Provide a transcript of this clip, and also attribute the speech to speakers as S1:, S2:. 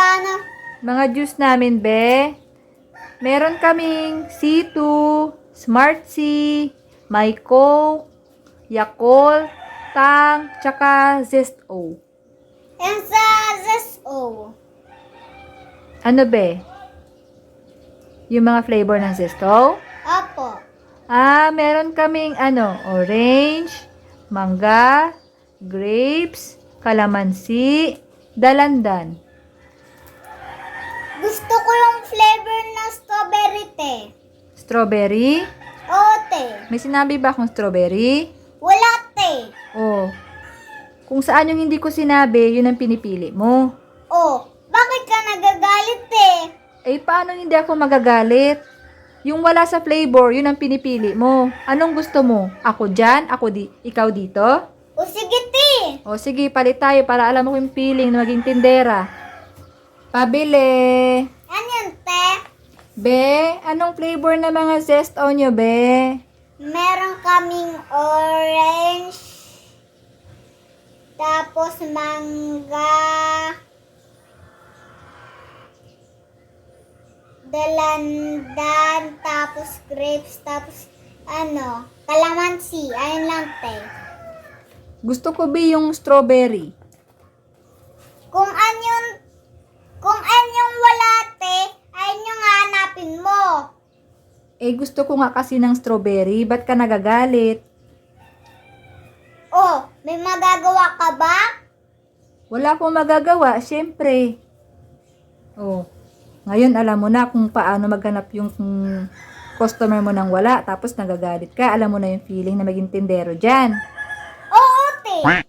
S1: Magkano?
S2: Mga juice namin, be. Meron kaming C2, Smart C, My Coke, Yakult, Tang, tsaka Zesto.
S1: Yan sa Zesto.
S2: Ano, be? Yung mga flavor ng Zesto?
S1: Opo.
S2: Meron kaming orange, mangga, grapes, kalamansi, dalandan.
S1: Gusto ko yung flavor ng strawberry, te.
S2: Strawberry?
S1: Oo, te.
S2: May sinabi ba akong strawberry?
S1: Wala, te.
S2: Oh. Kung saan yung hindi ko sinabi, yun ang pinipili mo.
S1: Oh, bakit ka nagagalit, te?
S2: Eh, paano hindi ako magagalit? Yung wala sa flavor, yun ang pinipili mo. Anong gusto mo? Ako dyan? Ikaw dito?
S1: O sige, te.
S2: O sige, palit tayo para alam mo yung feeling na maging tindera. Pabili.
S1: Ano yun, te?
S2: Be, anong flavor na mga Zesto nyo, be?
S1: Meron kaming orange, tapos mangga, dalandan, tapos grapes, tapos kalamansi. Ayun lang, te.
S2: Gusto ko, be, yung strawberry.
S1: Kung anyong wala, te, ayun yung hanapin mo.
S2: Eh, gusto ko nga kasi ng strawberry. Ba't ka nagagalit?
S1: Oh, may magagawa ka ba?
S2: Wala akong magagawa, syempre. Oh, ngayon alam mo na kung paano maghanap yung customer mo nang wala. Tapos nagagalit ka. Alam mo na yung feeling na maging tindero dyan.
S1: Oo, te.